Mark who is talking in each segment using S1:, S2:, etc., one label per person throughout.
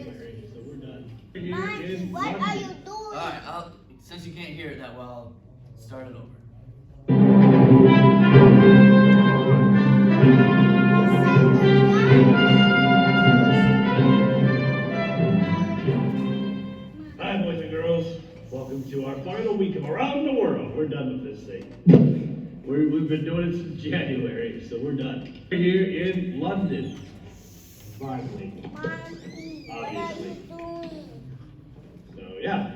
S1: January, so we're done.
S2: Mom, what are you doing?
S3: Alright, since you can't hear it that well, I'll start it over.
S1: Hi, boys and girls. Welcome to our final week of Around the World. We're done with this thing. We've been doing it since January, so we're done. We're here in London. Finally.
S2: Mommy, what are
S1: Obviously.
S2: you doing?
S1: So, yeah.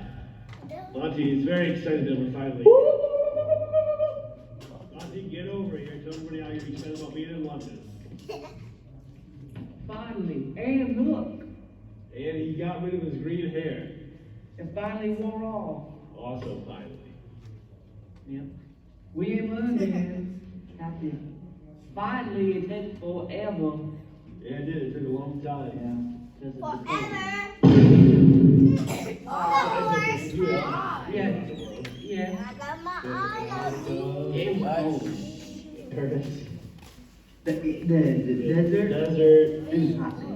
S1: Monty is very excited that we're finally. Monty, get over here. Tell everybody how you're excited about being in London.
S4: Finally, and look,
S1: And he got rid of his green hair.
S4: it finally wore off.
S1: Also, finally.
S4: Yep. We in London. Happy. Finally, it took forever.
S1: Yeah, it did. It took a long time.
S4: Yeah.
S2: Forever.
S4: Yeah. Yeah.
S2: I got my eye on you.
S4: It was.
S1: There it is.
S4: The desert.
S1: Desert,
S4: It was hot there.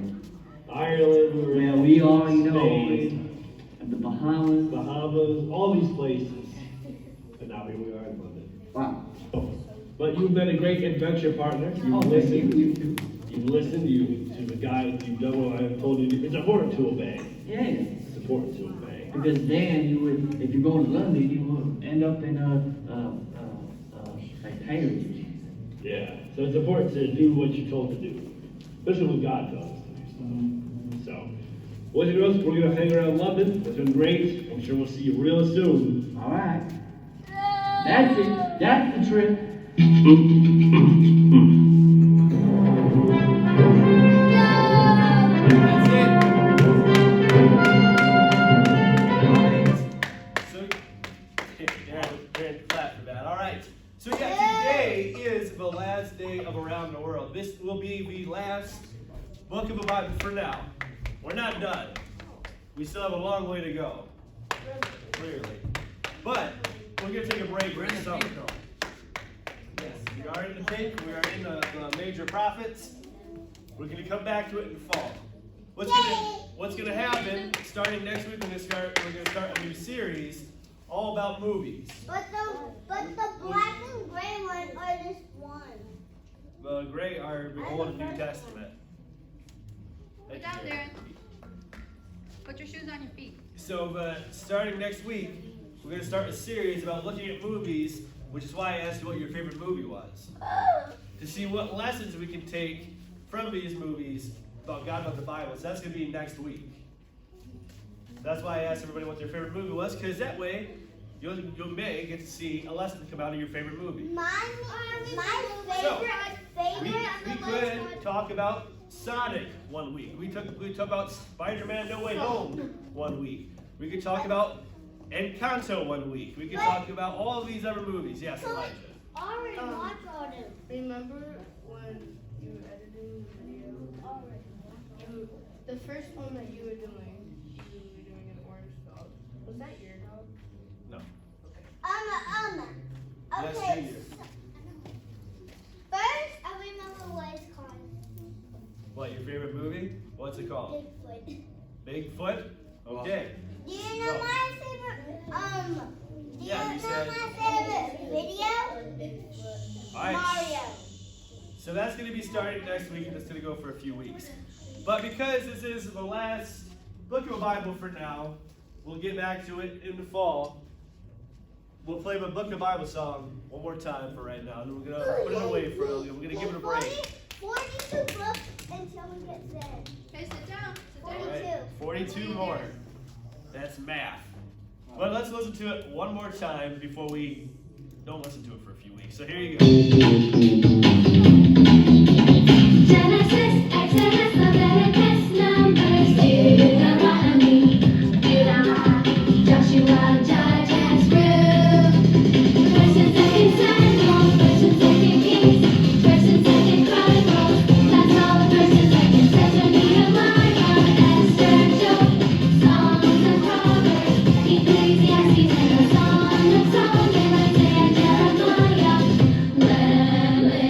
S1: Ireland, we were
S4: Well,
S1: in
S4: we already know.
S1: Spain,
S4: The Bahamas.
S1: Bahamas, all these places. And now here we are in London.
S4: Wow.
S1: But you've been a great adventure partner. You've
S4: Oh,
S1: listened.
S4: you too.
S1: You've listened. To the guy. You've done what I've told you. It's important to obey.
S4: Yeah.
S1: It's important to obey.
S4: Because then you would, if you go to London, you would end up in like pirates.
S1: Yeah. So it's important to do what you're told to do, especially when God tells us to do stuff. So, boys and girls, we're gonna hang around London. It's been great. I'm sure we'll see you real soon.
S4: All right. That's it. That's the trip.
S3: That's it. So, Aaron, clap for that. All right. So yeah, today is the last day of Around the World. This will be the last book of the Bible for now. We're not done. We still have a long way to go. Clearly. But we're going to take a break. We're in the summer. Yes, we are in the pink. We are in the major prophets. We're going to come back to it in the fall. What's going to happen starting next week? We're going to start a new series all about movies.
S2: But the black and gray one are this one.
S3: The gray are the Old and New Testament.
S5: Put down there. Put your shoes on your feet.
S3: So starting next week, we're going to start a series about looking at movies, which is why I asked you what your favorite movie was. To see what lessons we can take from these movies about God, about the Bible. So that's going to be next week. That's why I asked everybody what their favorite movie was, because that way you may get to see a lesson come out of your favorite movie.
S2: My
S3: We could talk about Sonic one week. We talk about Spider-Man No Way Home one week. We could talk about Encanto one week. We could talk about all of these other movies. Yes, Elijah.
S2: already watched all them.
S6: Remember when you were editing the video? The first one that you were doing an orange dog. Was that your dog?
S3: No.
S2: Okay.
S3: Yes, Junior.
S2: First, I remember what it's called.
S3: What, your favorite movie? What's it called?
S2: Bigfoot.
S3: Bigfoot? Okay.
S2: Do you know my favorite? Do you
S3: Yeah, you
S2: know
S3: said-
S2: my favorite video?
S3: All right.
S2: Mario.
S3: So that's going to be starting next week, and it's going to go for a few weeks. But because this is the last book of the Bible for now, we'll get back to it in the fall. We'll play the book of the Bible song one more time for right now, and we're going to put it away for a little. We're going to give it a break.
S2: 42 books until we get dead.
S5: Okay, sit down. Sit down.
S3: All right, 42 more. That's math. But let's listen to it one more time before we don't listen to it for a few weeks. So here you go.
S7: Genesis, Exodus, Leviticus, Numbers, Deuteronomy, Joshua, Judges, Ruth, First and Second Samuel, First and Second Kings, First and Second Chronicles. That's all the First and Second Ezra, Nehemiah, Esther, Job, Psalms and Proverbs, Ecclesiastes, and the Song of Solomon, Isaiah, Jeremiah, Revelation.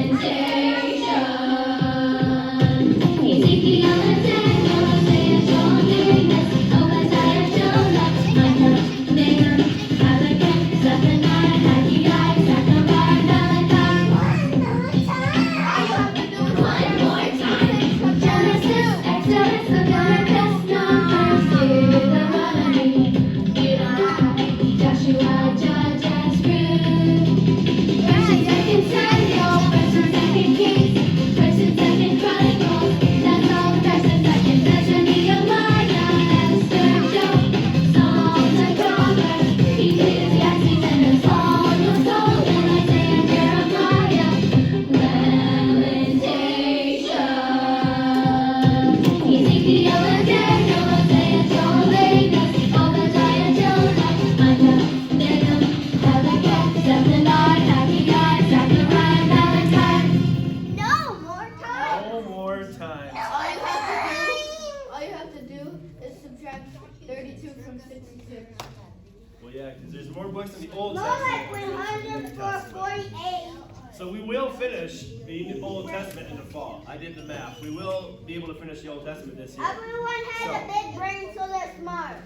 S3: Well, yeah, because there's more books in the Old
S2: More
S3: Testament.
S2: like
S3: than in the New Testament.
S2: 148.
S3: So we will finish the Old Testament in the fall. I did the math. We will be able to finish the Old Testament this year.
S2: Everyone has a big brain, so they're smart.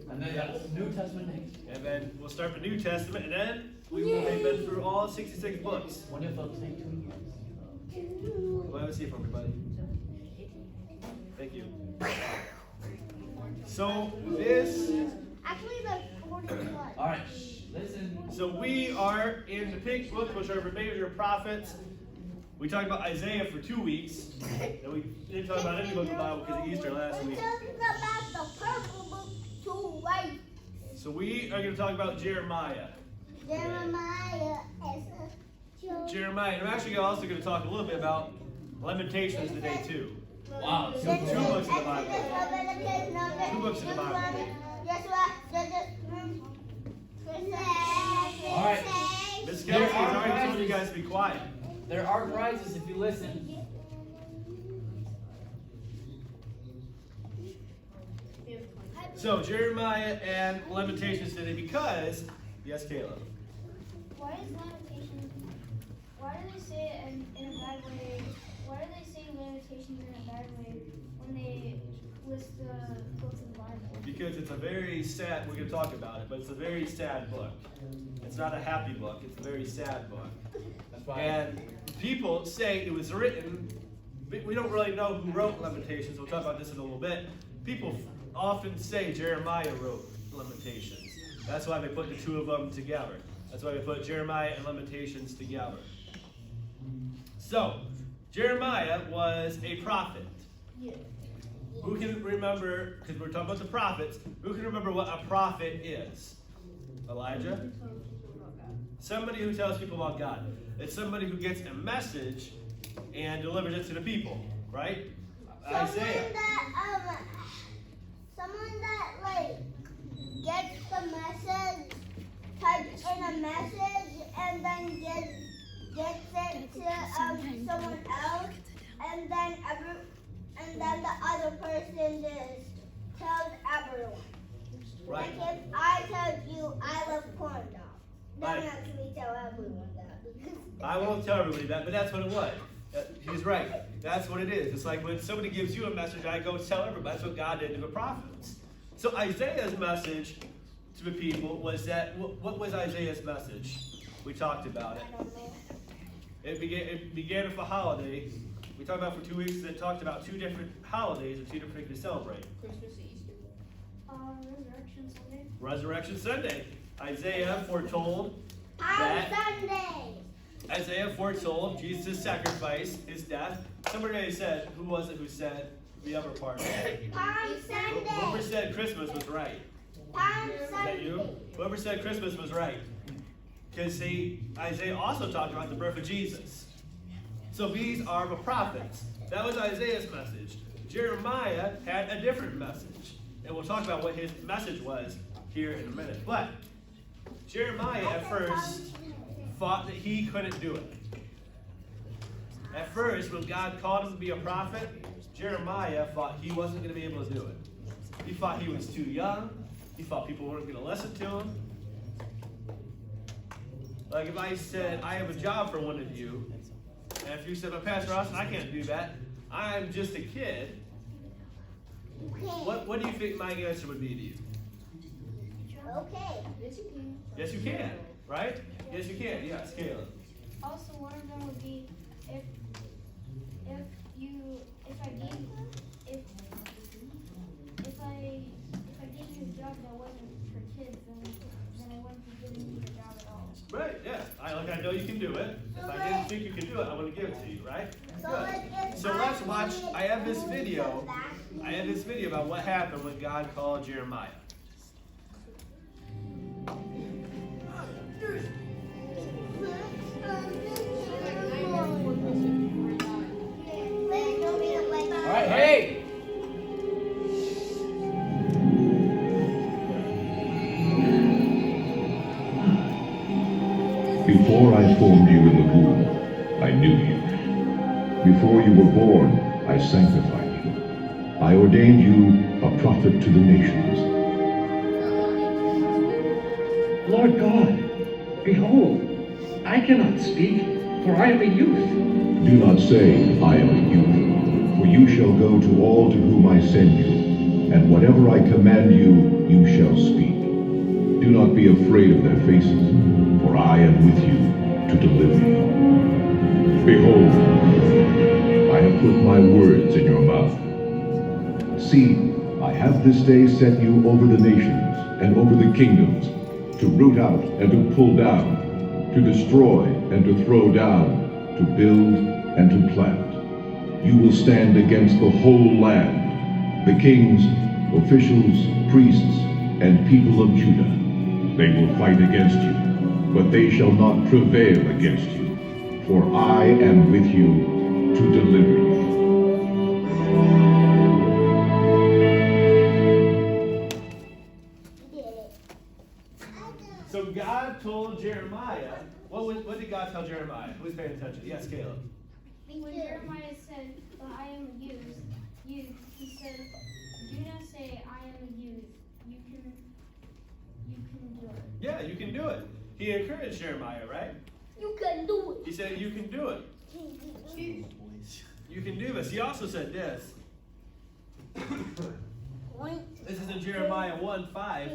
S4: And then New Testament next.
S3: And then we'll start the New Testament, and then we will have been through all 66 books.
S4: When if they'll take 2 years?
S3: We'll have a seat for everybody. Thank you. So this,
S2: Actually, there's 41.
S4: All right, listen.
S3: so we are in the pink book, which are the major prophets. We talked about Isaiah for 2 weeks. And we didn't talk about any book of the Bible because of Easter last week.
S2: We're talking about the purple book to white.
S3: So we are going to talk about Jeremiah.
S2: Jeremiah is a
S3: Jeremiah. And I'm actually also going to talk a little bit about Lamentations today too.
S4: Wow.
S3: So 2 books in the Bible.
S2: Exodus,
S3: 2 books in the Bible.
S2: Guess what?
S4: All right.
S3: Miss Kelsey has already told you guys to be quiet.
S4: There are prizes if you listen.
S3: So Jeremiah and Lamentations today because, yes, Caleb.
S7: Why is Lamentations? Why do they say it in a bad way? Why do they say Lamentations in a bad way when they list the books of the Bible?
S3: Because it's a very sad, we're going to talk about it, but it's a very sad book. It's not a happy book, it's a very sad book.
S4: That's why.
S3: And people say it was written, but we don't really know who wrote Lamentations. We'll talk about this in a little bit. People often say Jeremiah wrote Lamentations. That's why they put the 2 of them together. That's why they put Jeremiah and Lamentations together. So, Jeremiah was a prophet. Who can remember, because we're talking about the prophets, who can remember what a prophet is? Elijah? Somebody who tells people about God. It's somebody who gets a message and delivers it to the people, right? Isaiah.
S2: Someone that like gets the message, types in a message, and then gets it to someone else, and then the other person just tells everyone.
S3: Right.
S2: Like if I told you I love corn dog, don't
S3: Right.
S2: actually tell everyone that because
S3: I won't tell everybody that, but that's what it was. He's right. That's what it is. It's like when somebody gives you a message, I go tell everybody. That's what God did to the prophets. So Isaiah's message to the people was that, what was Isaiah's message? We talked about it.
S2: I don't know.
S3: It began with a holiday. We talked about it for 2 weeks, and it talked about 2 different holidays and 2 different things to celebrate.
S6: Christmas and Easter.
S7: Resurrection Sunday.
S3: Resurrection Sunday. Isaiah foretold
S2: Palm
S3: that
S2: Sunday.
S3: Isaiah foretold Jesus' sacrifice, his death. Somebody said, who was it who said the other part?
S2: Palm
S3: Whoever
S2: Sunday.
S3: said Christmas was right.
S2: Palm
S3: Is that
S2: Sunday.
S3: you? Whoever said Christmas was right. Because Isaiah also talked about the birth of Jesus. So these are the prophets. That was Isaiah's message. Jeremiah had a different message. And we'll talk about what his message was here in a minute. But Jeremiah at first thought that he couldn't do it. At first, when God called him to be a prophet, Jeremiah thought he wasn't going to be able to do it. He thought he was too young. He thought people weren't going to listen to him. Like if I said, I have a job for one of you, and if you said, but Pastor Austin, I can't do that. I'm just a kid.
S2: Okay.
S3: What do you think my answer would be to you?
S2: Okay.
S6: Yes, you can.
S3: Yes, you can. Right? Yes, you can. Yes, Caleb.
S7: Also, one of them would be if I gave you a job that wasn't for kids, then I wouldn't be giving you the job at all.
S3: Right, yeah. I know you can do it. If I didn't think you could do it, I would give it to you, right? Good. So let's watch. I have this video about what happened when God called Jeremiah.
S4: All right, hey.
S8: Before I formed you in the womb, I knew you. Before you were born, I sanctified you. I ordained you a prophet to the nations.
S4: Lord God, behold, I cannot speak, for I am a youth.
S8: Do not say, I am a youth, for you shall go to all to whom I send you, and whatever I command you, you shall speak. Do not be afraid of their faces, for I am with you to deliver you. Behold, I have put my words in your mouth. See, I have this day set you over the nations and over the kingdoms, to root out and to pull down, to destroy and to throw down, to build and to plant. You will stand against the whole land, the kings, officials, priests, and people of Judah. They will fight against you, but they shall not prevail against you, for I am with you to deliver you.
S3: So God told Jeremiah, what did God tell Jeremiah? Who's paying attention? Yes, Caleb.
S7: When Jeremiah said, "But I am a youth," he said, "Do not say I am a youth. You can do it."
S3: Yeah, you can do it. He encouraged Jeremiah, right?
S2: You can do it.
S3: He said, you can do it. You can do this. He also said this. This is in Jeremiah 1:5.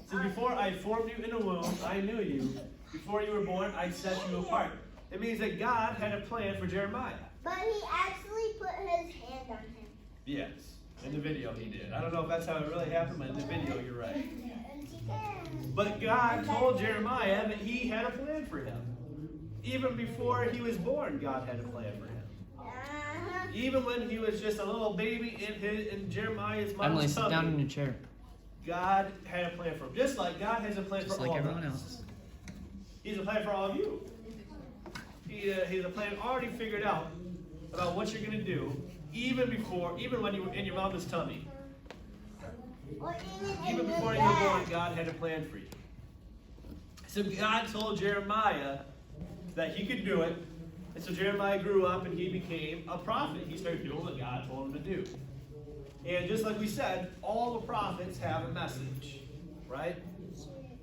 S3: So before I formed you in the womb, I knew you. Before you were born, I set you apart. It means that God had a plan for Jeremiah.
S2: But he actually put his hand on him.
S3: Yes. In the video he did. I don't know if that's how it really happened, but in the video you're right. But God told Jeremiah that he had a plan for him. Even before he was born, God had a plan for him. Even when he was just a little baby in Jeremiah's mom's
S9: Emily, sit
S3: tummy,
S9: down in your chair.
S3: God had a plan for him. Just like God has a plan
S9: Just
S3: for
S9: like
S3: all
S9: everyone
S3: of us.
S9: else.
S3: He has a plan for all of you. He has a plan already figured out about what you're going to do, even when you were in your mama's tummy. Even before you were born, God had a plan for you. So God told Jeremiah that he could do it. And so Jeremiah grew up and he became a prophet. He started doing what God told him to do. And just like we said, all the prophets have a message, right?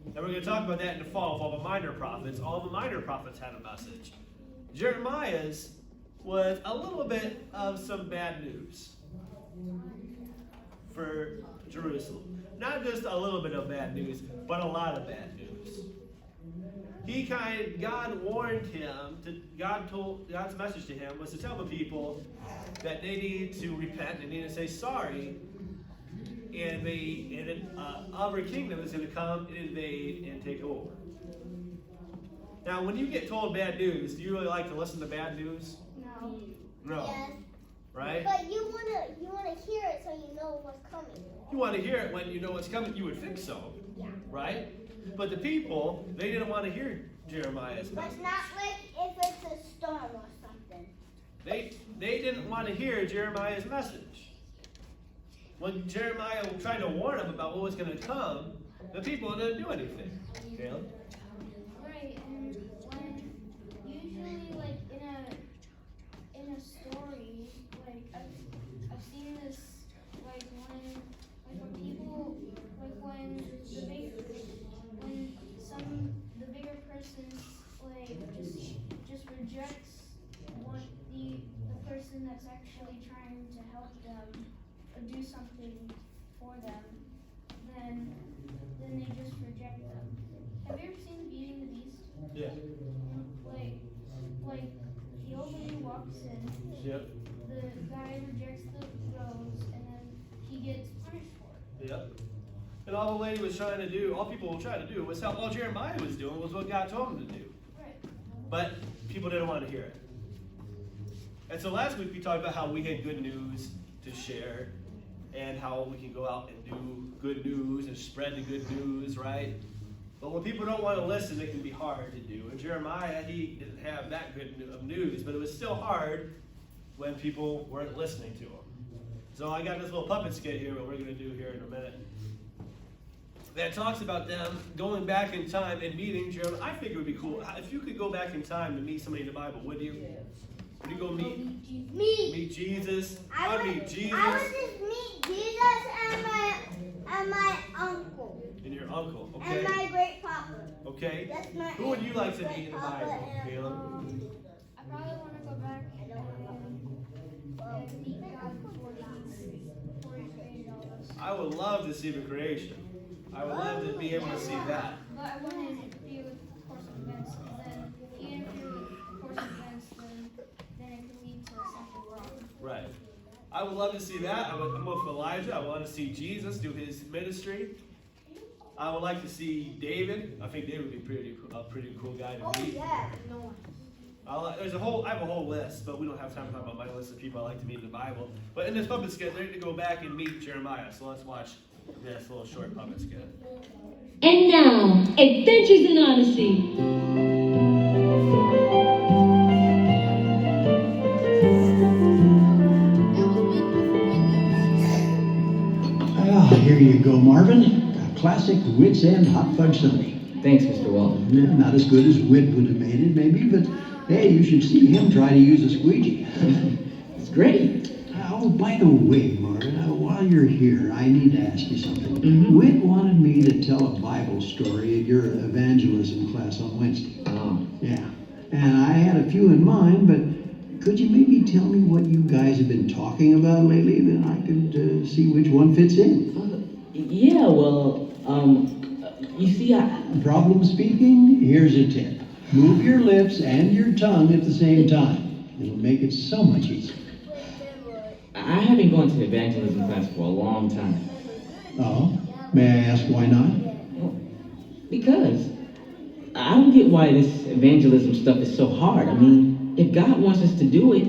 S3: And we're going to talk about that in the fall of all the minor prophets. All the minor prophets had a message. Jeremiah's was a little bit of some bad news for Jerusalem. Not just a little bit of bad news, but a lot of bad news. God warned him, God's message to him was to tell the people that they needed to repent, they needed to say sorry, and other kingdom is going to come and invade and take over. Now, when you get told bad news, do you really like to listen to bad news?
S7: No.
S3: No.
S2: Yes.
S3: Right?
S2: But you wanna hear it so you know what's coming.
S3: You want to hear it when you know what's coming. You would think so.
S2: Yeah.
S3: Right? But the people, they didn't want to hear Jeremiah's message.
S2: But not like if it's a storm or something.
S3: They didn't want to hear Jeremiah's message. When Jeremiah tried to warn them about what was going to come, the people didn't do anything. Caleb?
S7: Right, and when usually like in a story, like I've seen this like when people like when the bigger person like just rejects the person that's actually trying to help them or do something for them, then they just reject them. Have you ever seen Beauty and the Beast?
S3: Yeah.
S7: Like the old lady walks in,
S3: Yep.
S7: the guy rejects the rose, and then he gets punished for it.
S3: Yep. And all the lady was trying to do, all people were trying to do was help. All Jeremiah was doing was what God told him to do.
S7: Right.
S3: But people didn't want to hear it. And so last week we talked about how we had good news to share and how we can go out and do good news and spread the good news, right? But when people don't want to listen, it can be hard to do. And Jeremiah, he didn't have that good of news, but it was still hard when people weren't listening to him. So I got this little puppet skit here, what we're going to do here in a minute, that talks about them going back in time and meeting Jeremiah. I think it would be cool if you could go back in time to meet somebody in the Bible, would you? Would you go meet Jesus? I would meet Jesus.
S2: I would just meet Jesus and my uncle.
S3: And your uncle, okay?
S2: And my great papa.
S3: Okay?
S2: That's my
S3: Who would you like to
S2: aunt,
S3: meet in the
S2: Papa,
S3: Bible,
S2: and,
S3: Caleb?
S7: I probably want to go back and meet God before He created all of us.
S3: I would love to see the creation. I would love to be able to see that.
S7: But I want to interfere with the course of events, because then if you interfere with the course of events, then it could lead to something wrong.
S3: Right. I would love to see that. I'm with Elijah. I want to see Jesus do his ministry. I would like to see David. I think David would be a pretty cool guy to meet.
S2: yeah.
S3: I have a whole list, but we don't have time to talk about my list of people I like to meet in the Bible. But in this puppet skit, they're going to go back and meet Jeremiah. So let's watch this little short puppet skit.
S9: And now, Adventures in Odyssey.
S10: Here you go, Marvin. A classic Wits End hot fudge sundae.
S4: Thanks, Mr. Walton.
S10: Yeah, not as good as Wit would have made it, maybe, but hey, you should see him try to use a squeegee.
S4: It's great.
S10: Oh, by the way, Marvin, while you're here, I need to ask you something.
S4: Mm-hmm.
S10: Wit wanted me to tell a Bible story at your evangelism class on Wednesday.
S4: Oh.
S10: Yeah, and I had a few in mind, but could you maybe tell me what you guys have been talking about lately? Then I could see which one fits in.
S4: Yeah, well, you see,
S10: Problem speaking? Here's a tip. Move your lips and your tongue at the same time. It'll make it so much easier.
S4: I haven't gone to evangelism class for a long time.
S10: Oh? May I ask why not?
S4: Well, because I don't get why this evangelism stuff is so hard. I mean, if God wants us to do it,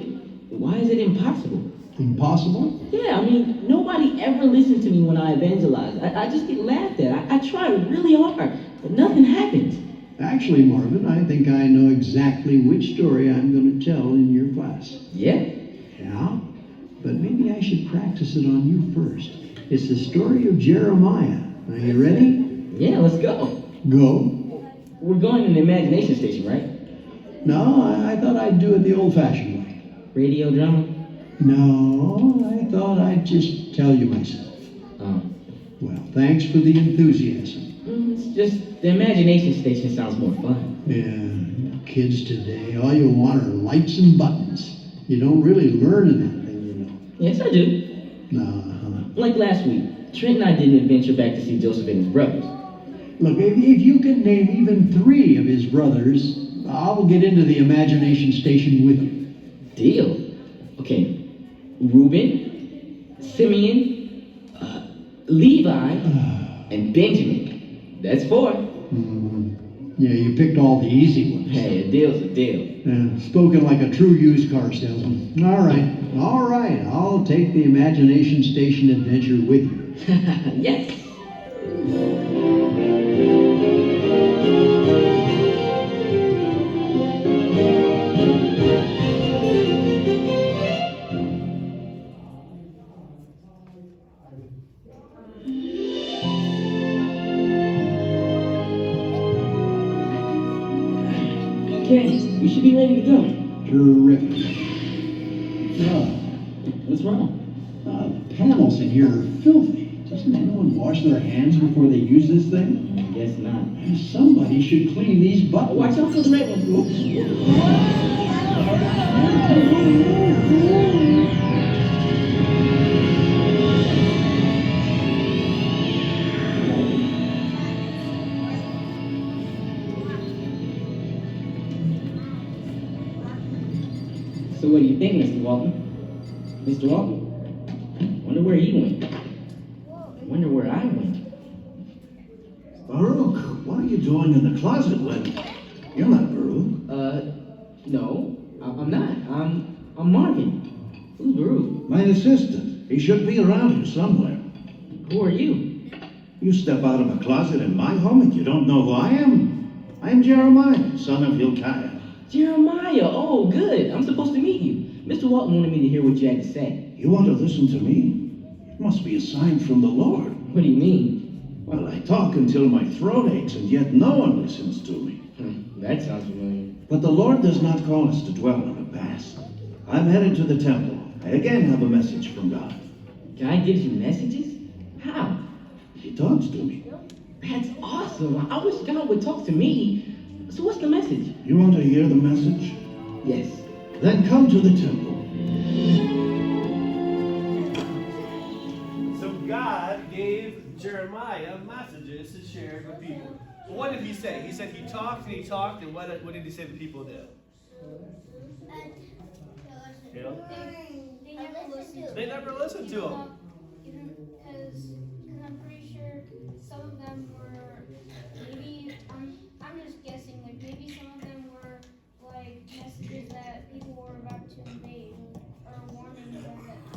S4: why is it impossible?
S10: Impossible?
S4: Yeah, I mean, nobody ever listens to me when I evangelize. I just get laughed at. I try really hard, but nothing happens.
S10: Actually, Marvin, I think I know exactly which story I'm going to tell in your class.
S4: Yeah?
S10: Yeah? But maybe I should practice it on you first. It's the story of Jeremiah. Are you ready?
S4: Yeah, let's go.
S10: Go.
S4: We're going to the imagination station, right?
S10: No, I thought I'd do it the old-fashioned way.
S4: Radio drama?
S10: No, I thought I'd just tell you myself.
S4: Oh.
S10: Well, thanks for the enthusiasm.
S4: It's just the imagination station sounds more fun.
S10: Yeah, kids today, all you want are lights and buttons. You don't really learn anything, you know.
S4: Yes, I do.
S10: Uh-huh.
S4: Like last week, Trent and I did an adventure back to see Joseph and his brothers.
S10: Look, if you can name even 3 of his brothers, I'll get into the imagination station with him.
S4: Deal. Okay, Reuben, Simeon, Levi, and Benjamin. That's 4.
S10: Yeah, you picked all the easy ones.
S4: Hey, a deal's a deal.
S10: Yeah, spoken like a true used car salesman. All right. I'll take the imagination station adventure with you.
S4: Yes. Okay, we should be ready to go.
S10: Terrific.
S4: What's wrong?
S10: The panels in here are filthy. Doesn't anyone wash their hands before they use this thing?
S4: I guess not.
S10: Somebody should clean these buttons.
S4: Watch out for the red one. So what do you think, Mr. Walton? Mr. Walton? Wonder where he went. Wonder where I went.
S11: Baruch, what are you doing in the closet when you're not Baruch?
S4: No, I'm not. I'm Marvin. Who's Baruch?
S11: My assistant. He should be around here somewhere.
S4: Who are you?
S11: You step out of a closet in my home and you don't know who I am? I am Jeremiah, son of Hilkiah.
S4: Jeremiah. Oh, good. I'm supposed to meet you. Mr. Walton wanted me to hear what you had to say.
S11: You want to listen to me? It must be a sign from the Lord.
S4: What do you mean?
S11: Well, I talk until my throat aches, and yet no one listens to me.
S4: That sounds familiar.
S11: But the Lord does not call us to dwell in the past. I'm headed to the temple. I again have a message from God.
S4: God gives you messages? How?
S11: He talks to me.
S4: That's awesome. awesome. I wish God would talk to me. So what's the message?
S11: You want to hear the message?
S4: Yes.
S11: Then come to the temple.
S3: So God gave Jeremiah messages to share with people. Well, what did he say? He said he talked, and what did he say the people did? You know? They never listened to him.
S7: Because I'm pretty sure some of them were, maybe, I'm just guessing, like maybe some of them were like messages that people were about to invade, or warning them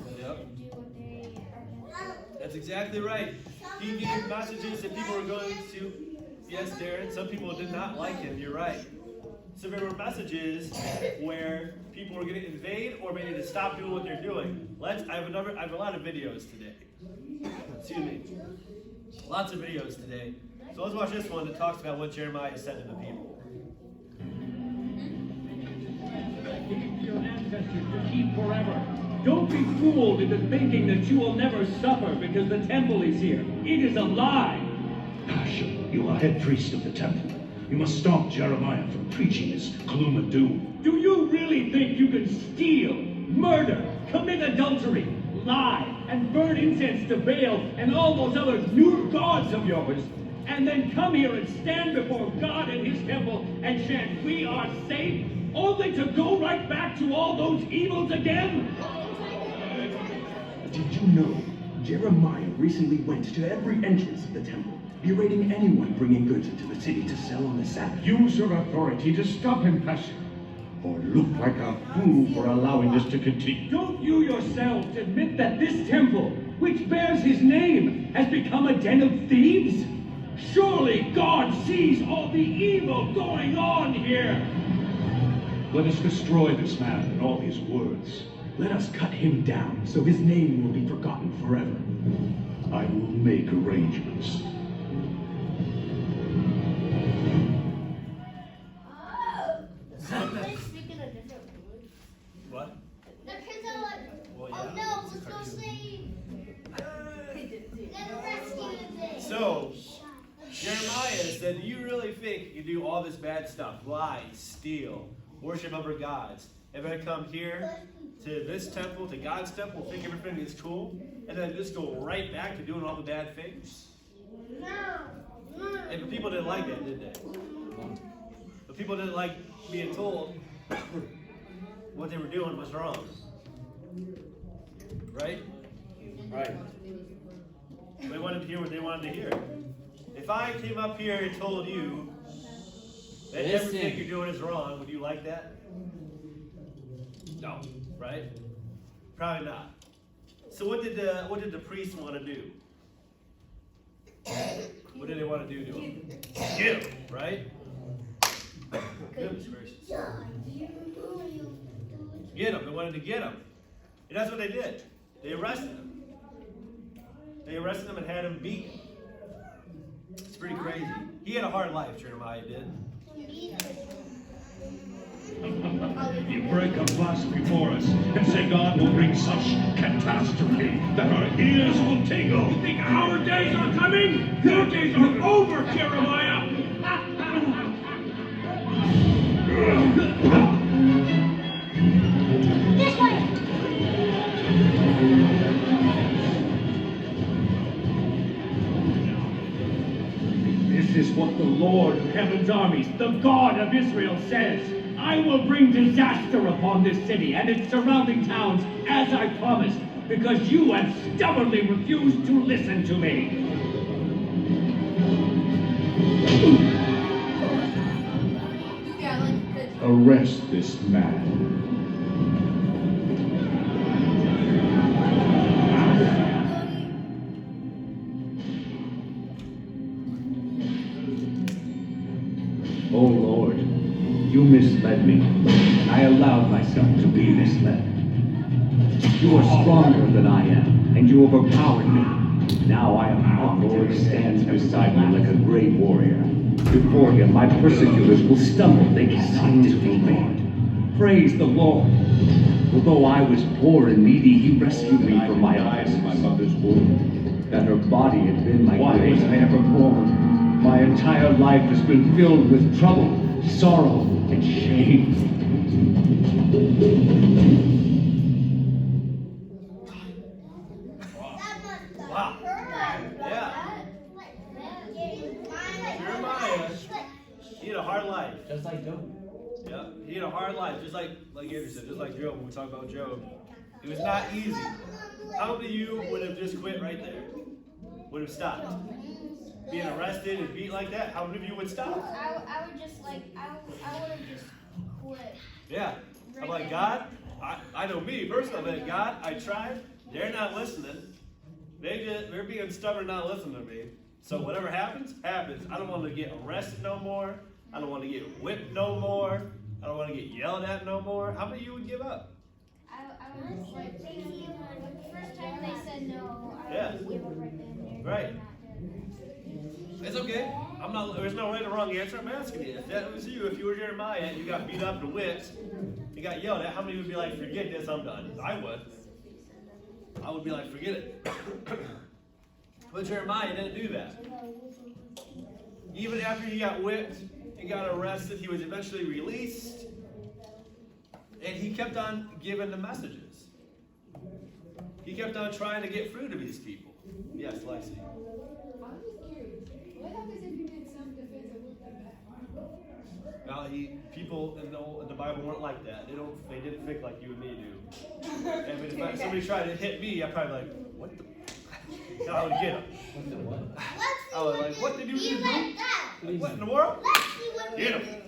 S7: that they shouldn't do what they are going to do.
S3: That's exactly right. He gave messages that people were going to. Yes, Darren, some people did not like him, you're right. So there were messages where people were going to invade or maybe to stop doing what they're doing. I have a lot of videos today. Excuse me. Lots of videos today. So let's watch this one that talks about what Jeremiah said to the people.
S12: Your ancestors to keep forever. Don't be fooled into thinking that you will never suffer because the temple is here. It is a lie.
S11: Gosh, you are head priest of the temple. You must stop Jeremiah from preaching his gloom and doom.
S12: Do you really think you can steal, murder, commit adultery, lie, and burn incense to Baal and all those other new gods of yours, and then come here and stand before God in his temple and chant, "We are safe," only to go right back to all those evils again?
S13: Did you know Jeremiah recently went to every entrance of the temple, berating anyone bringing goods into the city to sell on the Sabbath?
S14: Use your authority to stop him, Pastor, or look like a fool for allowing this to continue.
S12: Don't you yourselves admit that this temple, which bears his name, has become a den of thieves? Surely God sees all the evil going on here.
S14: Let us destroy this man and all his words.
S13: Let us cut him down so his name will be forgotten forever.
S14: I will make arrangements.
S6: Speaking a different language.
S3: What?
S2: The kids are like,
S3: Well,
S2: oh
S3: yeah.
S2: no, let's go save. Let's rescue them.
S3: So, Jeremiah said, do you really think you do all this bad stuff? Lie, steal, worship other gods. And then come here to this temple, to God's temple, think everything is cool, and then just go right back to doing all the bad things? And the people didn't like that, did they? The people didn't like being told what they were doing was wrong. Right? Right. They wanted to hear what they wanted to hear. If I came up here and told you that everything you're doing is wrong, would you like that? No, right? Probably not. So what did the priests want to do? What did they want to do to him? Get him, right? Goodness gracious. Get him. They wanted to get him. And that's what they did. They arrested him. They arrested him and had him beat. It's pretty crazy. He had a hard life, Jeremiah did.
S14: You break a fast before us and say God will bring such catastrophe that our ears will tingle.
S12: You think our days are coming? Your days are over, Jeremiah!
S2: This way!
S12: This is what the Lord of Heaven's armies, the God of Israel, says. I will bring disaster upon this city and its surrounding towns, as I promised, because you have stubbornly refused to listen to me.
S14: Arrest this man.
S11: Oh Lord, you misled me, and I allowed myself to be misled. You are stronger than I am, and you overpowered me. Now I am out. The Lord stands beside me like a great warrior. Before him, my persecutors will stumble. They cannot defeat me. Praise the Lord. Although I was poor and needy, he rescued me from my eyes in my mother's womb. That her body had been my grace I ever born. My entire life has been filled with trouble, sorrow, and shame.
S3: Wow. Yeah. Jeremiah, he had a hard life.
S4: Just like Job.
S3: Yeah, he had a hard life, just like Andrew said, just like Job when we talk about Job. It was not easy. How many of you would have just quit right there? Would have stopped? Being arrested and beat like that, how many of you would stop?
S6: I would just like, I would have just quit.
S3: Yeah. I'm like, God, I know me personally, I'm like, God, I tried, they're not listening. They're being stubborn, not listening to me. So whatever happens, happens. I don't want to get arrested no more. I don't want to get whipped no more. I don't want to get yelled at no more. How many of you would give up?
S6: I would just like, the first time they said no, I
S3: Yeah.
S6: would give up right then.
S3: Right. It's okay. There's no right or wrong answer. I'm asking you. If that was you, if you were Jeremiah and you got beat up and whipped, you got yelled at, how many would be like, forget this, I'm done? I would. I would be like, forget it. But Jeremiah didn't do that. Even after he got whipped, he got arrested, he was eventually released, and he kept on giving the messages. He kept on trying to get through to these people. Yes, Lexi.
S15: I'm just curious. What happens if you did some defense and looked back?
S3: Now, people in the Bible weren't like that. They didn't think like you and me do. And if somebody tried to hit me, I'd probably be like, what the? And I would get them. I was like, what did you do? Like, what in the world? Get him.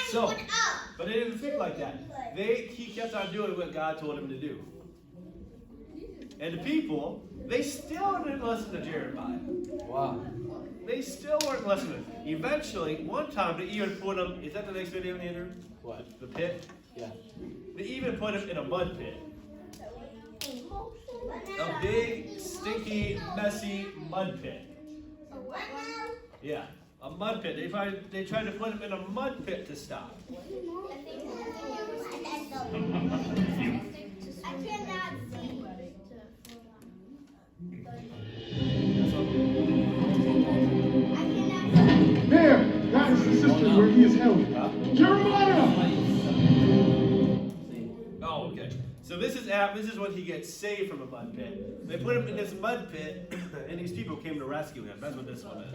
S3: So, but they didn't think like that. He kept on doing what God told him to do. And the people, they still didn't listen to Jeremiah. Wow. They still weren't listening. Eventually, one time, they even put him, is that the next video, Andrew? What? The pit? Yeah. They even put him in a mud pit. A big, stinky, messy mud pit. Yeah, a mud pit. They tried to put him in a mud pit to stop.
S2: I cannot see.
S16: There! That is the cistern where he is held. Jeremiah!
S3: Oh, okay. So this is when he gets saved from a mud pit. They put him in this mud pit, and these people came to rescue him. That's what this one is.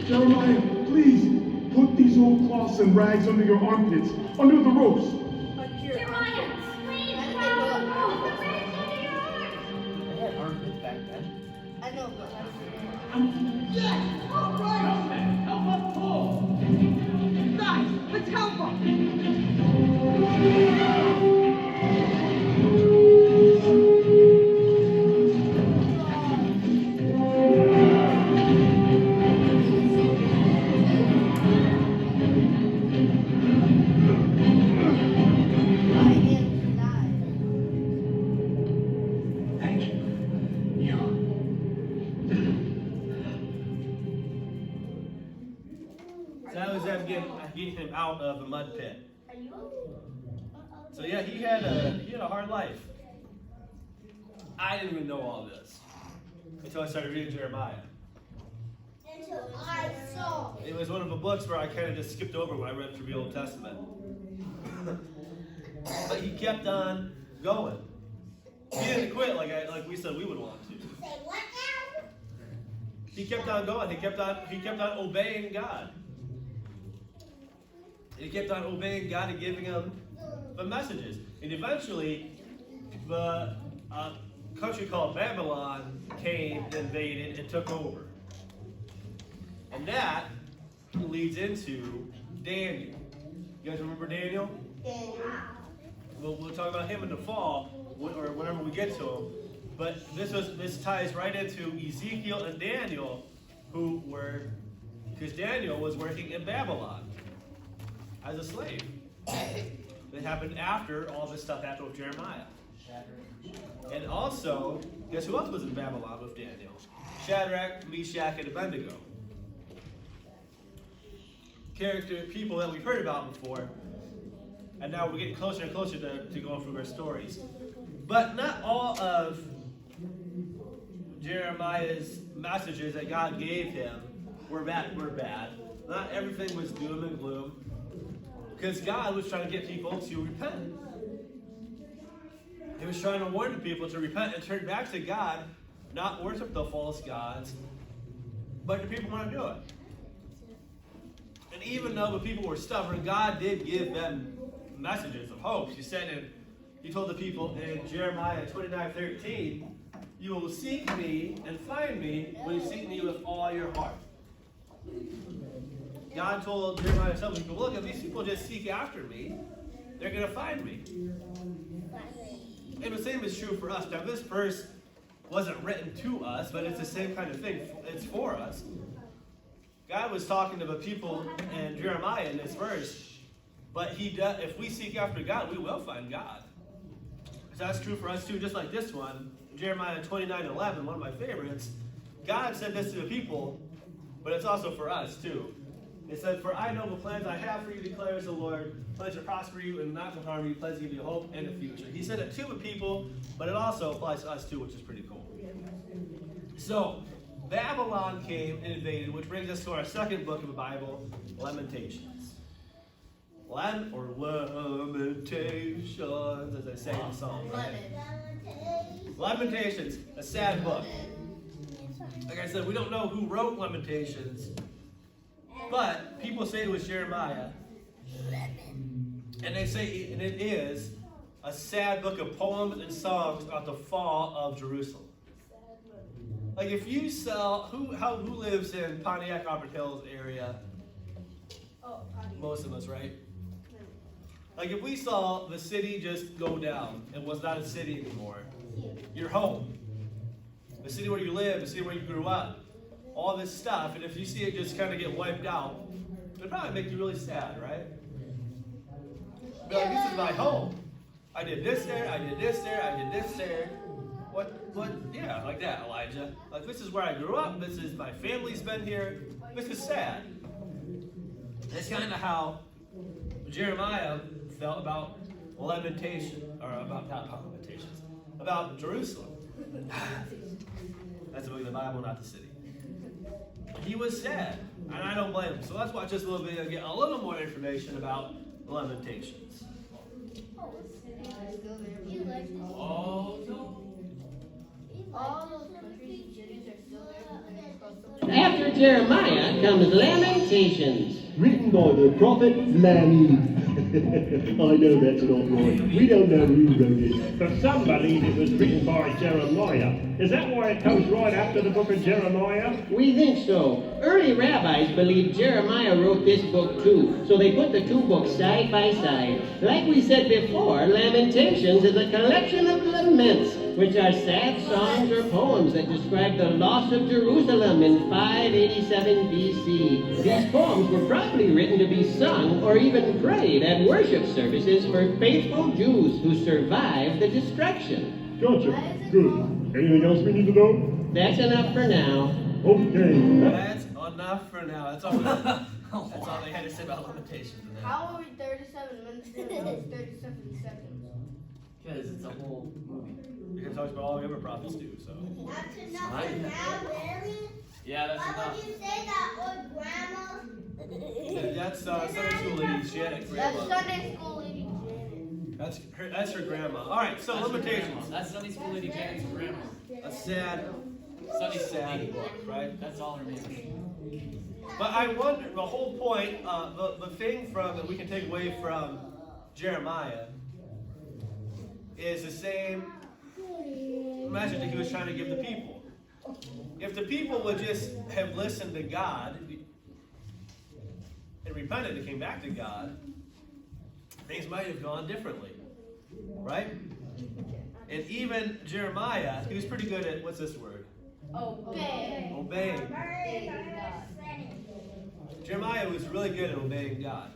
S16: Jeremiah, please, put these old cloths and rags under your armpits, under the ropes.
S7: Jeremiah, please,
S6: I
S4: had armpits back then.
S6: I know, but
S12: Yes! All right! Help us pull! Guys, let's help
S16: Thank you.
S3: So that was them getting him out of the mud pit. So yeah, he had a hard life. I didn't even know all this until I started reading Jeremiah.
S2: Until I saw.
S3: It was one of the books where I kind of just skipped over when I read through the Old Testament. But he kept on going. He didn't quit like we said we would want to.
S2: Say what now?
S3: He kept on going. He kept on obeying God. And he kept on obeying God and giving him the messages. And eventually, the country called Babylon came, invaded, and took over. And that leads into Daniel. You guys remember Daniel? We'll talk about him in the fall, or whenever we get to him. But this ties right into Ezekiel and Daniel, because Daniel was working in Babylon as a slave. That happened after all this stuff happened with Jeremiah. And also, guess who else was in Babylon with Daniel? Shadrach, Meshach, and Abednego. People that we've heard about before. And now we're getting closer and closer to going through their stories. But not all of Jeremiah's messages that God gave him were bad. Not everything was doom and gloom. Because God was trying to get people to repent. He was trying to warn the people to repent and turn back to God, not worship the false gods, but the people want to do it. And even though the people were stubborn, God did give them messages of hope. He told the people in Jeremiah 29:13, "You will seek me and find me when you seek me with all your heart." God told Jeremiah to tell people, look, if these people just seek after me, they're going to find me. And the same is true for us. Now, this verse wasn't written to us, but it's the same kind of thing. It's for us. God was talking to the people in Jeremiah in this verse, but if we seek after God, we will find God. So that's true for us too, just like this one, Jeremiah 29:11, one of my favorites. God said this to the people, but it's also for us too. It said, "For I know the plans I have for you, declares the Lord, plans to prosper you and not to harm you, plans to give you hope and a future." He said it to the people, but it also applies to us too, which is pretty cool. So, Babylon came and invaded, which brings us to our second book of the Bible, Lamentations. Lamentations, as I say in the song. Right? Lamentations, a sad book. Like I said, we don't know who wrote Lamentations, but people say it was Jeremiah. And they say and it is a sad book of poems and songs about the fall of Jerusalem. Like if you saw, who lives in Pontiac, Auburn Hills area? Most of us, right? Like if we saw the city just go down, it was not a city anymore. Your home, the city where you live, the city where you grew up, all this stuff, and if you see it just kind of get wiped out, it would probably make you really sad, right? Be like, this is my home. I did this there, I did this there, I did this there. What, yeah, like that, Elijah. Like, this is where I grew up, this is, my family's been here, this is sad. That's kind of how Jeremiah felt about Lamentations, or about, not Lamentations, about Jerusalem. That's the book of the Bible, not the city. He was sad, and I don't blame him. So let's watch this little video and get a little more information about Lamentations.
S6: All those countries and cities are still there.
S4: After Jeremiah comes Lamentations.
S17: Written by the prophet Lamentations. I know that's not right. We don't know who wrote it.
S14: But some believe it was written by Jeremiah. Is that why it comes right after the book of Jeremiah?
S4: We think so. Early rabbis believed Jeremiah wrote this book too, so they put the two books side by side. Like we said before, Lamentations is a collection of laments, which are sad songs or poems that describe the loss of Jerusalem in 587 BC. These poems were probably written to be sung or even prayed at worship services for faithful Jews who survived the destruction.
S16: Gotcha. Good. Anything else we need to know?
S4: That's enough for now.
S16: Okay.
S3: That's enough for now. That's all they had to say about Lamentations.
S6: How are we 37 minutes and it was 37 seconds?
S18: Because it's a whole movie.
S3: Because it talks about all the other prophets do, so.
S2: That's enough for now, really?
S18: Yeah, that's
S2: Why
S18: enough.
S2: would you say that, old grandma?
S3: That's Sunday school lady Janet,
S6: That's
S3: grandma.
S6: Sunday school lady Janet.
S3: That's her grandma. All right, so Lamentations.
S18: That's Sunday school lady Janet's grandma.
S3: A sad book, right?
S18: That's all her name.
S3: But I wonder, the whole point, the thing that we can take away from Jeremiah is the same message that he was trying to give the people. If the people would just have listened to God and repented and came back to God, things might have gone differently, right? And even Jeremiah, he was pretty good at, what's this word? Obeying. Jeremiah was really good at obeying God.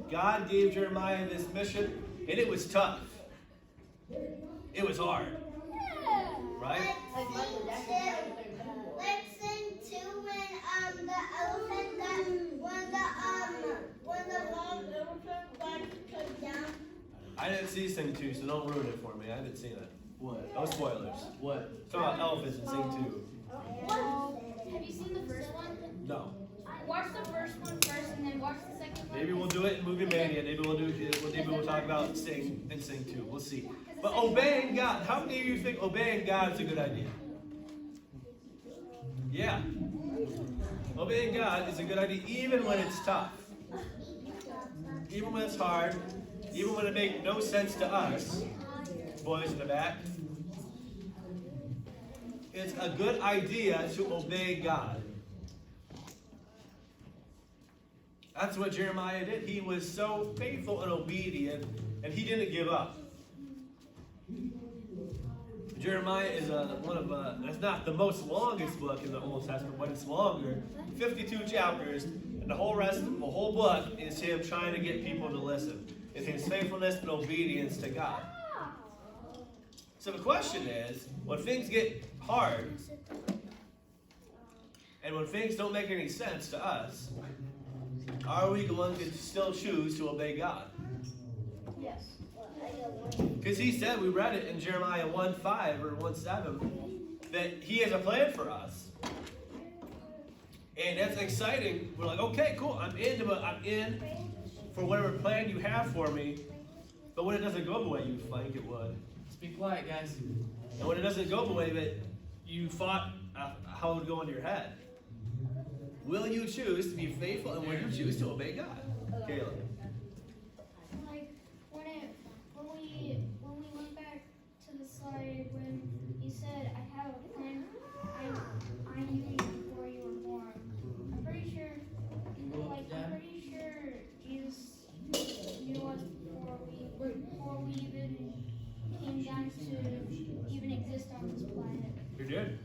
S3: God gave Jeremiah this mission, and it was tough. It was hard. Right?
S2: Let's sing too when the elephant when the long elephant got cut down.
S3: I didn't see Sing 2, so don't ruin it for me. I haven't seen it.
S18: What?
S3: No spoilers.
S18: What?
S3: Talk about elephants and Sing 2.
S7: Have you seen the first one?
S3: No.
S7: Watch the first one first and then watch the second one.
S3: Maybe we'll do it in Movie Mania. Maybe we'll talk about Sing and Sing 2. We'll see. But obeying God. How many of you think obeying God is a good idea? Yeah. Obeying God is a good idea even when it's tough. Even when it's hard. Even when it makes no sense to us. Boys in the back. It's a good idea to obey God. That's what Jeremiah did. He was so faithful and obedient, and he didn't give up. Jeremiah is that's not the most longest book in the Old Testament, but it's longer. 52 chapters, and the whole book is him trying to get people to listen. It's his faithfulness and obedience to God. So the question is, when things get hard, and when things don't make any sense to us, are we going to still choose to obey God?
S2: Yes.
S3: Because he said, we read it in Jeremiah 1:5 or 1:7, that he has a plan for us. And that's exciting. We're like, okay, cool, I'm in for whatever plan you have for me. But when it doesn't go the way you think it would.
S18: Just be quiet, guys.
S3: And when it doesn't go the way that you thought how it would go into your head. Will you choose to be faithful and will you choose to obey God? Caleb.
S7: Like when we went back to the slide when he said, "I have a plan. I knew you before you were born." I'm pretty sure Jesus knew us before we even came down to even exist on this planet.
S3: He did.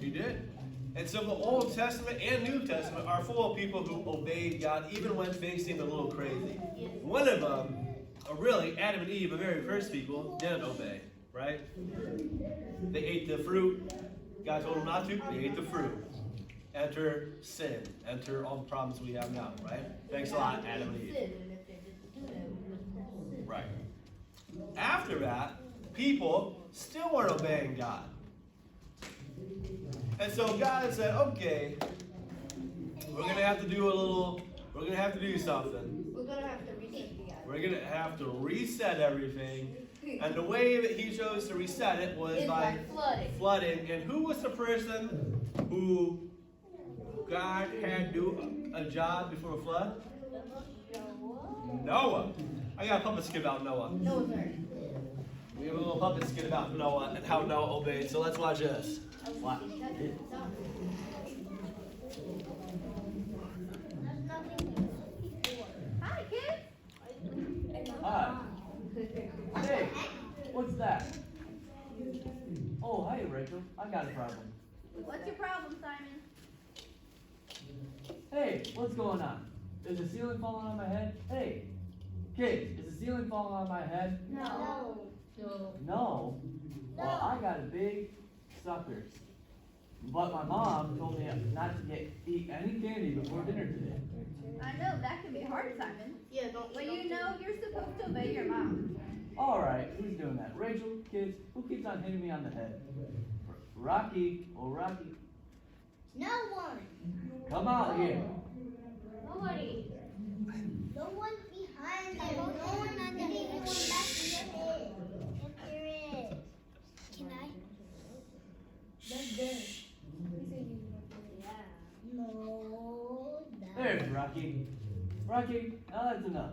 S3: He did. And so the Old Testament and New Testament are full of people who obeyed God even when things seemed a little crazy. One of them, really, Adam and Eve, the very first people, didn't obey, right? They ate the fruit. God told them not to. They ate the fruit. Enter sin. Enter all the problems we have now, right? Thanks a lot, Adam and Eve. Right. After that, people still weren't obeying God. And so God said, okay, we're going to have to do something.
S6: We're going to have to reset the
S3: We're going to have to reset everything. And the way that he chose to reset it was by flooding. And who was the person who God had do a job before a flood? Noah. I got a puppet skit about Noah.
S6: Noah's Ark.
S3: We have a little puppet skit about Noah and how Noah obeyed. So let's watch this. Wow.
S5: Hi, kids.
S18: Hi. Hey, what's that? Oh, hey, Rachel. I got a problem.
S5: What's your problem, Simon?
S18: Hey, what's going on? Is the ceiling falling on my head? Hey, kids, is the ceiling falling on my head?
S2: No.
S18: No? Well, I got a big sucker. But my mom told me not to eat any candy before dinner today.
S5: I know, that can be hard, Simon.
S6: Yeah,
S5: But you know, you're supposed to obey your mom.
S18: Alright, who's doing that? Rachel, kids, who keeps on hitting me on the head? Rocky, oh Rocky.
S2: No one.
S18: Come out here.
S2: Nobody. No one behind there. No one on the anyone back in your head. If there is. Can I? That's there. No.
S18: There's Rocky. Rocky, now that's enough.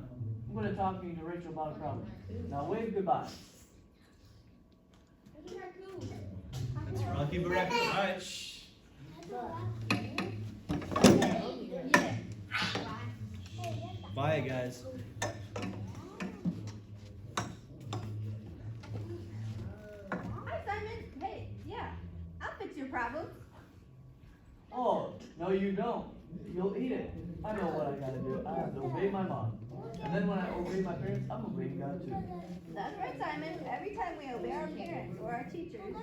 S18: I'm going to talk to Rachel about a problem. Now wave goodbye.
S3: That's Rocky Baracus. All right, shh. Bye, guys.
S5: Hi, Simon. Hey, yeah, I'll fix your problem.
S18: Oh, no you don't. You'll eat it. I know what I gotta do. I have to obey my mom. And then when I obey my parents, I'm obeying God too.
S5: That's right, Simon. Every time we obey our parents or our teachers,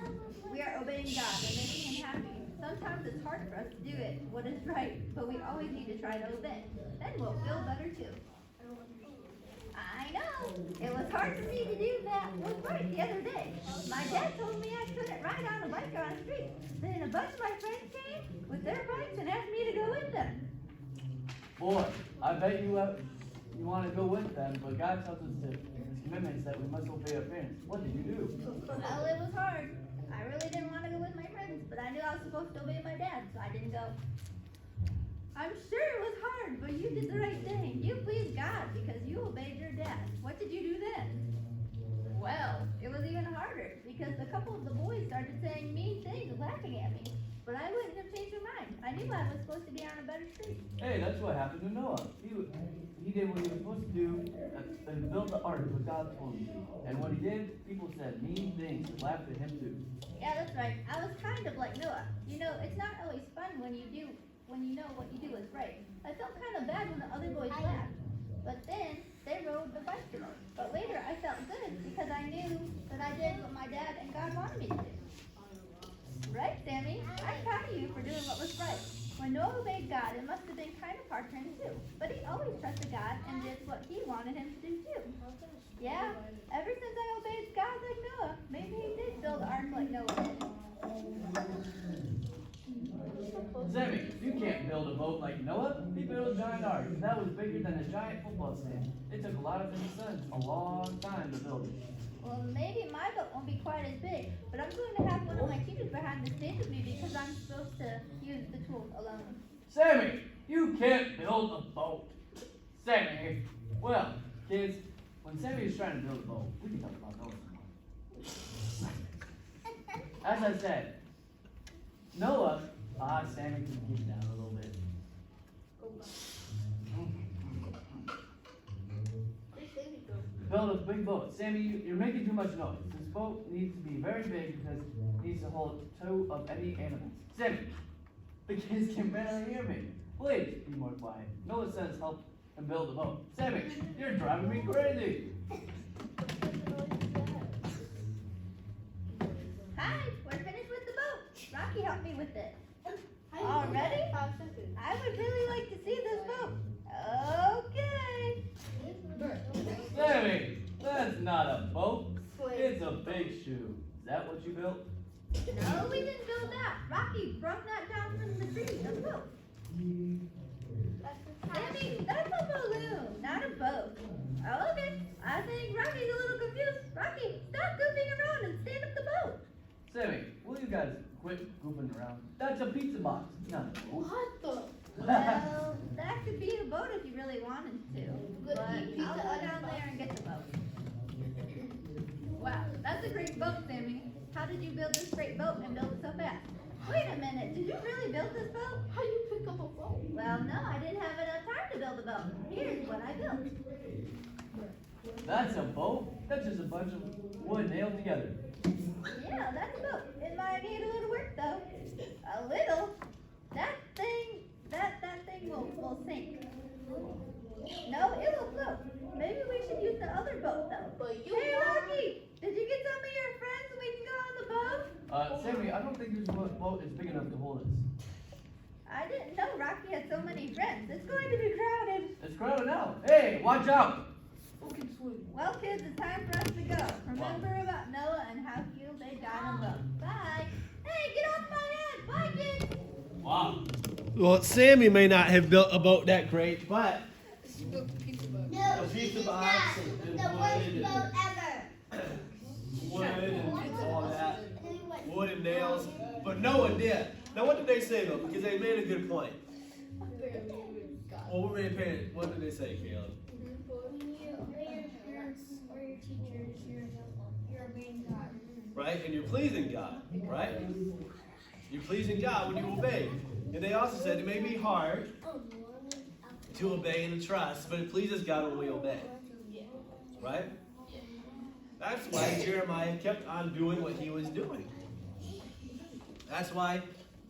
S5: we are obeying God and making Him happy. Sometimes it's hard for us to do it, what is right, but we always need to try to obey. Then we'll feel better too. I know. It was hard for me to do that what's right the other day. My dad bike on the street. Then a bunch of my friends came with their bikes and asked me to go with them.
S18: Boy, I bet you want to go with them, but God tells us to His commandments that we must obey our parents. What did you do?
S5: Well, it was hard. I really didn't want to go with my friends, but I knew I was supposed to obey my dad, so I didn't go. I'm sure it was hard, but you did the right thing. You pleased God because you obeyed your dad. What did you do then? Well, it was even harder because a couple of the boys started saying mean things and laughing at me. But I wouldn't have changed my mind. I knew I was supposed to be on a better street.
S18: Hey, that's what happened to Noah. He did what he was supposed to do and built the ark what God told him to. And when he did, people said mean things and laughed at him too.
S5: Yeah, that's right. I was kind of like Noah. You know, it's not always fun when you know what you do is right. I felt kind of bad when the other boys laughed. But then they rode the bike to me. But later I felt good because I knew that I did what my dad and God wanted me to do. Right, Sammy? I'm proud of you for doing what was right. When Noah obeyed God, it must have been kind of hard for him too. But he always trusted God and did what he wanted him to do too. Yeah, ever since I obeyed God like Noah, maybe he did build an ark like Noah did.
S18: Sammy, you can't build a boat like Noah. He built a giant ark, and that was bigger than a giant football stand. It took a lot of his sons a long time to build it.
S5: Well, maybe my boat won't be quite as big, but I'm going to have one of my teachers behind the stage with me because I'm supposed to use the tools alone.
S18: Sammy, you can't build a boat. Sammy, well, kids, when Sammy is trying to build a boat, we can talk about Noah some more. As I said, Noah, Sammy can get down a little bit. Build a big boat. Sammy, you're making too much noise. This boat needs to be very big because it needs to hold 2 of any animals. Sammy, the kids can barely hear me. Please be more quiet. Noah says help him build the boat. Sammy, you're driving me crazy.
S5: Hi, we're finished with the boat. Rocky helped me with it. Already? I would really like to see this boat. Okay.
S18: Sammy, that's not a boat. It's a big shoe. Is that what you built?
S5: No, we didn't build that. Rocky brought that down from the tree, the boat. Sammy, that's a balloon, not a boat. Oh, okay, I think Rocky's a little confused. Rocky, stop goofing around and stand up the boat.
S18: Sammy, will you guys quit goofing around? That's a pizza box, not a boat.
S6: What the?
S5: Well, that could be a boat if you really wanted to. But I'll go down there and get the boat. Wow, that's a great boat, Sammy. How did you build this great boat and build it so fast? Wait a minute, did you really build this boat?
S6: How you pick up a boat?
S5: Well, no, I didn't have enough time to build a boat. Here's what I built.
S18: That's a boat? That's just a bunch of wood nailed together.
S5: Yeah, that's a boat. It might need a little work, though. A little? That thing will sink. No, it will float. Maybe we should use the other boat, though. Hey, Rocky! Did you get some of your friends so we can go on the boat?
S18: Sammy, I don't think this boat is big enough to hold us.
S5: I didn't know Rocky had so many friends. It's going to be crowded.
S18: It's crowded now. Hey, watch out!
S5: Well, kids, it's time for us to go. Remember about Noah and how he obeyed God on the boat. Bye. Hey, get off my head. Bye, kids.
S3: Wow. Well, Sammy may not have built a boat that great, but
S2: No,
S3: a pizza box and
S2: the worst boat ever.
S3: wood and all that, wood and nails. But Noah did. Now, what did they say though? Because they made a good point. Well, what did they say, Caleb?
S15: When you obey your parents or your teachers, you're obeying God.
S3: Right? And you're pleasing God, right? You're pleasing God when you obey. And they also said it may be hard to obey and to trust, but it pleases God when we obey. Right? That's why Jeremiah kept on doing what he was doing. That's why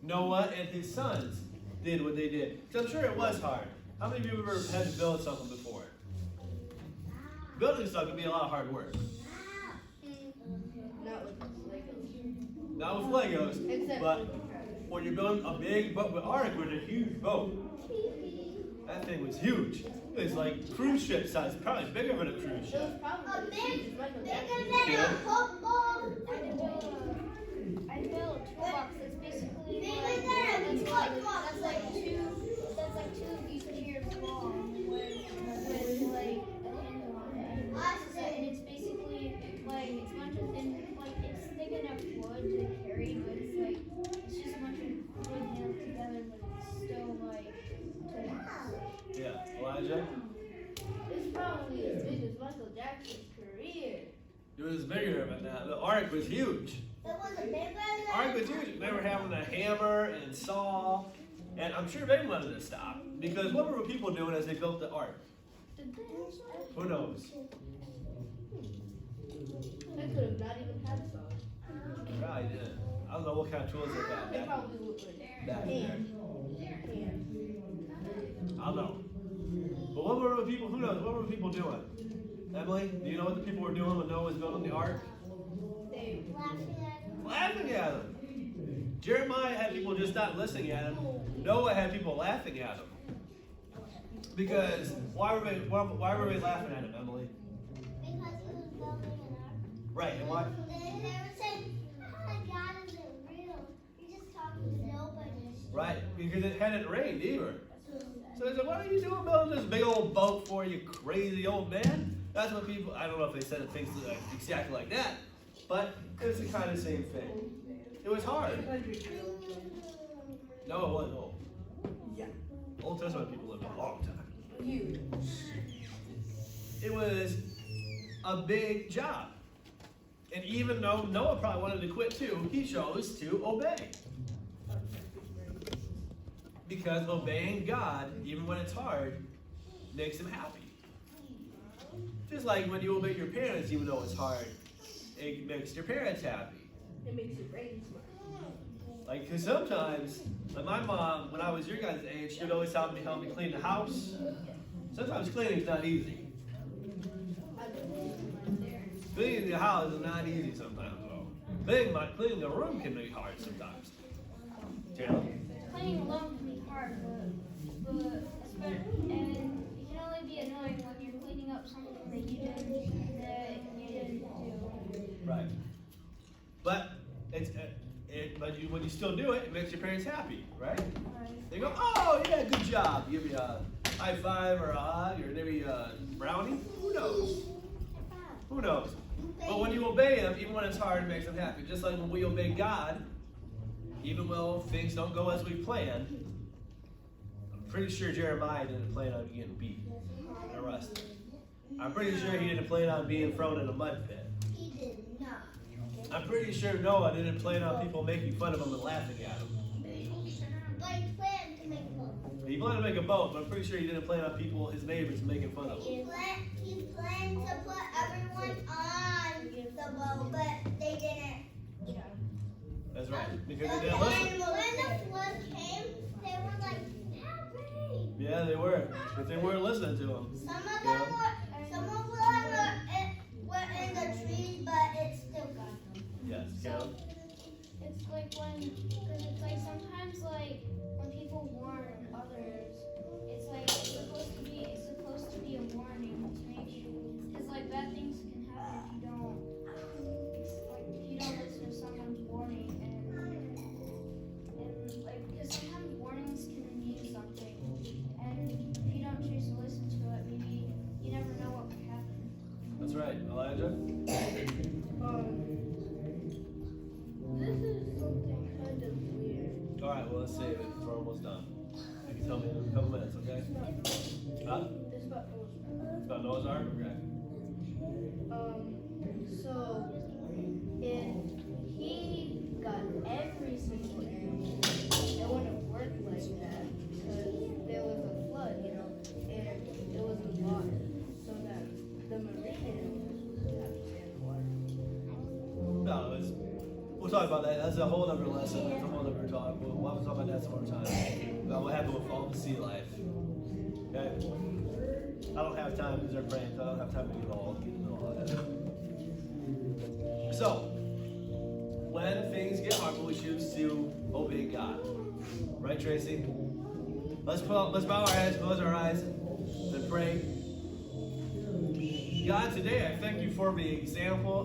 S3: Noah and his sons did what they did. Because I'm sure it was hard. How many of you have ever had to build something before? Building something can be a lot of hard work. Not with Legos, but when you're building a big boat, the Ark was a huge boat. That thing was huge. It was like cruise ship size, probably bigger than a cruise ship.
S2: Bigger than a football.
S15: I built
S3: now. The ark was huge.
S2: It was a bigger
S3: The ark was huge. They were having a hammer and saw, and I'm sure they wanted to stop. Because what were people doing as they built the ark? Who knows?
S6: They could have not even had saws.
S3: Right, yeah. I don't know what kind of tools they had
S6: They
S3: back
S6: probably would like
S3: then.
S6: hand.
S3: I don't know. But what were the people, who knows, what were the people doing? Emily, do you know what the people were doing when Noah was building the ark?
S6: They
S3: Laughing at him. Jeremiah had people just not listening at him. Noah had people laughing at him. Because why were they laughing at him, Emily?
S2: because he was building an ark.
S3: Right, and why?
S2: They were saying, God isn't real. You're just talking to nobody.
S3: Right, because it hadn't rained either. So they said, what are you doing building this big old boat for, you crazy old man? That's what people, I don't know if they said things exactly like that, but it was the kind of same thing. It was hard. No, it wasn't old.
S6: Yeah.
S3: Old Testament people lived a long time.
S6: You.
S3: It was a big job. And even though Noah probably wanted to quit too, he chose to obey. Because obeying God, even when it's hard, makes him happy. Just like when you obey your parents, even though it's hard, it makes your parents happy.
S6: It makes your brain smart.
S3: Like, because sometimes, like my mom, when I was your guys' age, she would always help me clean the house. Sometimes cleaning's not easy. Cleaning the house is not easy sometimes, though. Cleaning the room can be hard sometimes. Taylor?
S15: Cleaning alone can be hard, and it can only be annoying when you're cleaning up something that you didn't do.
S3: Right. But when you still do it, it makes your parents happy, right? They go, oh yeah, good job. Give you a high five or a hug or maybe a brownie. Who knows? Who knows? But when you obey him, even when it's hard, it makes them happy. Just like when we obey God, even though things don't go as we planned, I'm pretty sure Jeremiah didn't plan on getting beat and arrested. I'm pretty sure he didn't plan on being thrown in a mud pit.
S2: He did not.
S3: I'm pretty sure Noah didn't plan on people making fun of him and laughing at him.
S2: But he planned to make a boat.
S3: He planned to make a boat, but I'm pretty sure he didn't plan on his neighbors, making fun of him.
S2: He planned to put everyone on the boat, but they didn't.
S3: That's right, because they didn't listen.
S2: When the flood came, they were like, help me.
S3: Yeah, they were, but they weren't listening to him.
S2: Some of them were in the trees, but it still got them.
S3: Yes, Caleb.
S15: It's like sometimes when people warn others, it's supposed to be a warning to make sure, because bad things can happen if you don't listen to someone's warning, and because sometimes warnings can mean something, and if you don't choose to listen to it, maybe you never know what could happen.
S3: That's right, Elijah.
S6: This is something kind of weird.
S3: All right, well let's save it. We're almost done. You can tell me in a couple minutes, okay? Huh?
S6: It's about Noah's Ark.
S3: It's about Noah's Ark, okay?
S6: So if he got every single animal, it wouldn't work like that because there was a flood, and it was in water, so that the marine animals would have to stay in the water.
S3: No, we'll talk about that. That's a whole other lesson. That's a whole other talk. We'll have to talk about that some more time. About what happened with all the sea life. Okay? I don't have time because they're praying, so I don't have time to get into all that. So, when things get hard, we choose to obey God. Right, Tracy? Let's bow our heads, close our eyes, and pray. God, today I thank you for the example